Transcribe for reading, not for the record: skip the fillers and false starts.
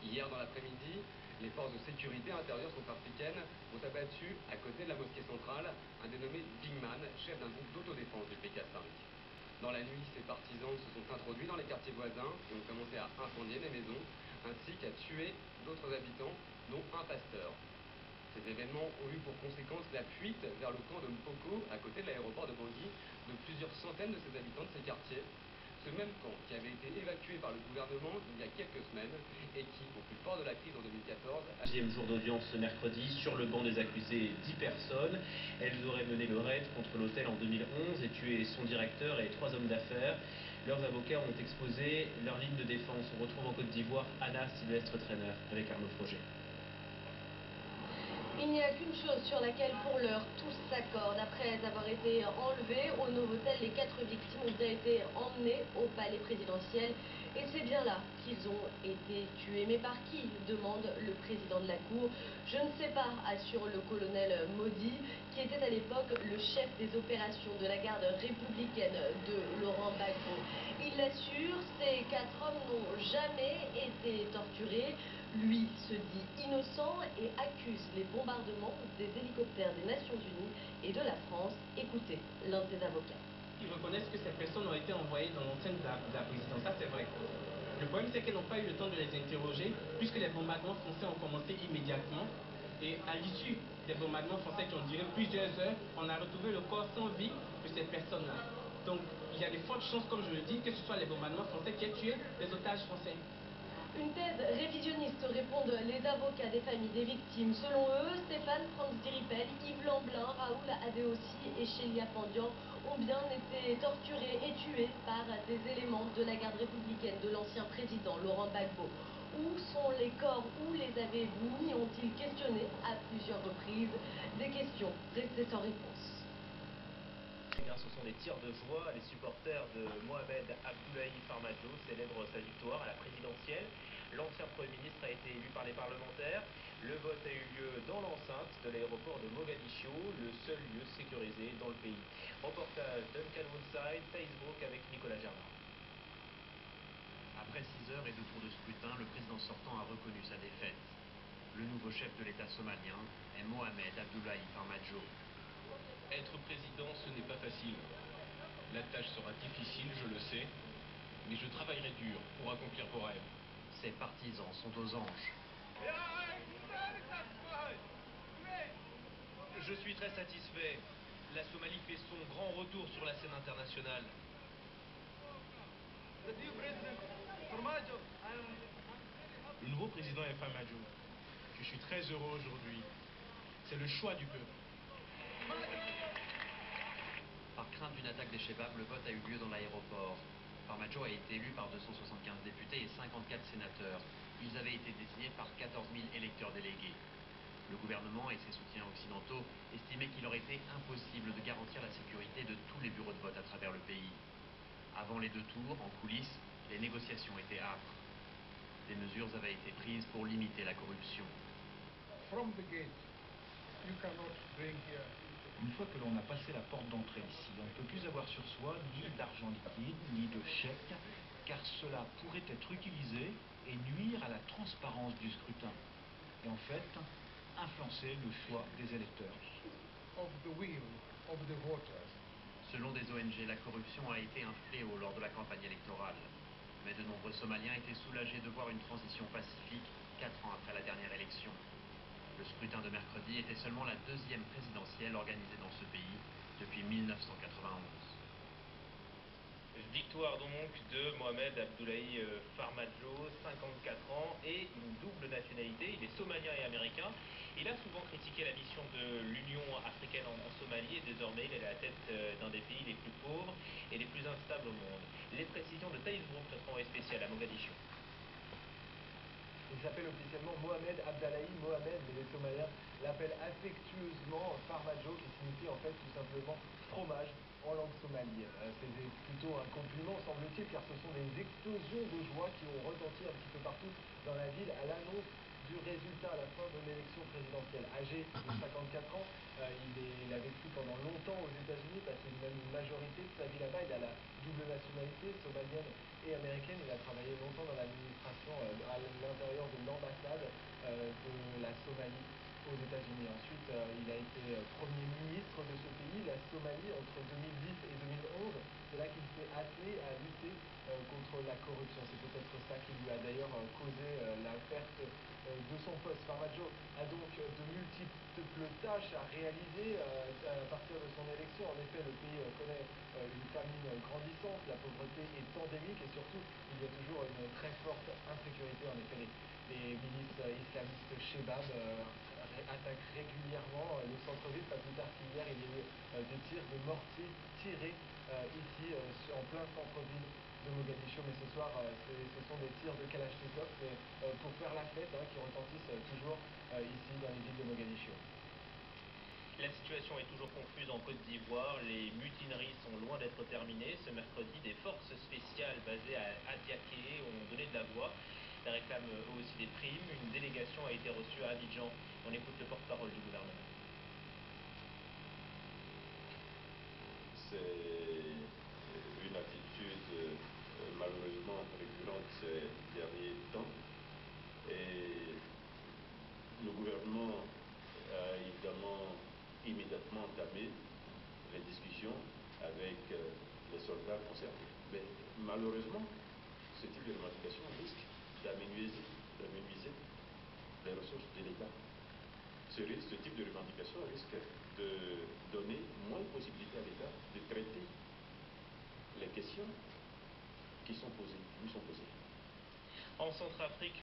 Hier dans l'après-midi, les forces de sécurité intérieure centrafricaines ont abattu, à côté de la mosquée centrale, un dénommé Dingman, chef d'un groupe d'autodéfense du PK5. Dans la nuit, ces partisans se sont introduits dans les quartiers voisins et ont commencé à incendier les maisons, ainsi qu'à tuer d'autres habitants, dont un pasteur. Ces événements ont eu pour conséquence la fuite vers le camp de Mpoko, à côté de l'aéroport de Bangui, de plusieurs centaines de ces habitants de ces quartiers. Ce même camp qui avait été évacué par le gouvernement il y a quelques semaines et qui, au plus fort de la crise en 2014... Deuxième jour d'audience ce mercredi, sur le banc des accusés, 10 personnes. Elles auraient mené le raid contre l'hôtel en 2011 et tué son directeur et 3 hommes d'affaires. Leurs avocats ont exposé leur ligne de défense. On retrouve en Côte d'Ivoire Anna Sylvestre-Trainer avec Arnaud Froger. Il n'y a qu'une chose sur laquelle, pour l'heure, tous s'accordent. Après avoir été enlevés au Novotel, les 4 victimes ont bien été emmenées au palais présidentiel. Et c'est bien là qu'ils ont été tués. Mais par qui, demande le président de la Cour. Je ne sais pas, assure le colonel Modi, qui était à l'époque le chef des opérations de la garde républicaine de Laurent Gbagbo. Il l'assure, ces 4 hommes n'ont jamais été torturés. Lui se dit innocent et accuse les bombardements des hélicoptères des Nations Unies et de la France. Écoutez l'un de ses avocats. Ils reconnaissent que ces personnes ont été envoyées dans l'enceinte de la présidence, ça c'est vrai. Le problème c'est qu'elles n'ont pas eu le temps de les interroger puisque les bombardements français ont commencé immédiatement. Et à l'issue des bombardements français qui ont duré plusieurs heures, on a retrouvé le corps sans vie de ces personnes-là. Donc il y a de fortes chances, comme je le dis, que ce soit les bombardements français qui aient tué les otages français. Une thèse révisionniste, répondent les avocats des familles des victimes. Selon eux, Stéphane Franz Diripel, Yves Lamblin, Raoul Adéossi et Chélia Pandian ont bien été torturés et tués par des éléments de la garde républicaine de l'ancien président Laurent Gbagbo. Où sont les corps? Où les avez-vous mis? Ont-ils questionné à plusieurs reprises? Des questions restées sans réponse. Ce sont des tirs de joie. Les supporters de Mohamed Abdullahi Farmajo célèbrent sa victoire à la présidentielle. L'ancien Premier ministre a été élu par les parlementaires. Le vote a eu lieu dans l'enceinte de l'aéroport de Mogadiscio, le seul lieu sécurisé dans le pays. Reportage Duncan Woodside, Facebook avec Nicolas Germain. Après 6 heures et 2 tours de scrutin, le président sortant a reconnu sa défaite. Le nouveau chef de l'État somalien est Mohamed Abdullahi Farmajo. Être président, ce n'est pas facile. La tâche sera difficile, je le sais, mais je travaillerai dur pour accomplir vos rêves. Ses partisans sont aux anges. Je suis très satisfait. La Somalie fait son grand retour sur la scène internationale. Le nouveau président est Farmajo. Je suis très heureux aujourd'hui. C'est le choix du peuple. Par crainte d'une attaque des Chebabs, le vote a eu lieu dans l'aéroport. Farmajo a été élu par 275 députés et 54 sénateurs. Ils avaient été désignés par 14 000 électeurs délégués. Le gouvernement et ses soutiens occidentaux estimaient qu'il aurait été impossible de garantir la sécurité de tous les bureaux de vote à travers le pays. Avant les 2 tours, en coulisses, les négociations étaient âpres. Des mesures avaient été prises pour limiter la corruption. Une fois que l'on a passé la porte d'entrée ici, on ne peut plus avoir sur soi ni d'argent liquide, ni de chèque, car cela pourrait être utilisé et nuire à la transparence du scrutin. Et en fait, influencer le choix des électeurs. Selon des ONG, la corruption a été un fléau lors de la campagne électorale. Mais de nombreux Somaliens étaient soulagés de voir une transition pacifique 4 ans après la dernière élection. Le scrutin de mercredi était seulement la 2e présidentielle organisée dans ce pays depuis 1991. Victoire donc de Mohamed Abdullahi Farmajo, 54 ans et une double nationalité. Il est somalien et américain. Il a souvent critiqué la mission de l'Union africaine en Somalie et désormais il est à la tête d'un des pays les plus pauvres et les plus instables au monde. Les précisions de Thaïs Brook, notre envoyé spécial à Mogadiscio. Il s'appelle officiellement Mohamed Abdallahi Mohamed, mais les Somaliens l'appellent affectueusement Farmajo, qui signifie en fait tout simplement fromage en langue somalienne. C'est plutôt un compliment, semble-t-il, car ce sont des explosions de joie qui ont retenti un petit peu partout dans la ville à l'annonce du résultat à la fin de l'élection présidentielle. Âgé de 54 ans, il a vécu pendant longtemps aux États-Unis, passé même une majorité de sa vie là-bas. Il a la double nationalité, somalienne et américaine. Il a travaillé longtemps dans l'administration à l'intérieur de l'ambassade de la Somalie aux États-Unis. Ensuite, il a été Premier ministre de ce pays, la Somalie, entre 2010 et 2011. C'est là qu'il s'est attelé à lutter contre la corruption. C'est peut-être ça qui lui a d'ailleurs causé la perte de son poste. Farmajo a donc de multiples tâches à réaliser à partir de son élection. En effet, le pays connaît une famine grandissante, la pauvreté est endémique et surtout, il y a toujours une très forte insécurité. En effet, les milices islamistes Shebab attaquent régulièrement le centre-ville. Pas plus tard qu'hier, il y a eu des tirs de mortier tirés ici en plein centre-ville de Mogadiscio, mais ce soir ce sont des tirs de Kalachnikov, mais pour faire la fête, qui retentissent toujours ici dans les villes de Mogadiscio. La situation est toujours confuse en Côte d'Ivoire. Les mutineries sont loin d'être terminées. Ce mercredi, des forces spéciales basées à Adiaké ont donné de la voix. Elles réclament eux aussi des primes. Une délégation a été reçue à Abidjan. On écoute le porte-parole du gouvernement. C'est une attitude malheureusement récurrente ces derniers temps. Et le gouvernement a évidemment immédiatement entamé les discussions avec les soldats concernés. Mais malheureusement, ce type de revendication risque d'amenuiser les ressources de l'État. Ce type de revendication risque de donner moins de possibilités à l'État de traiter les questions qui nous sont posées. En Centrafrique,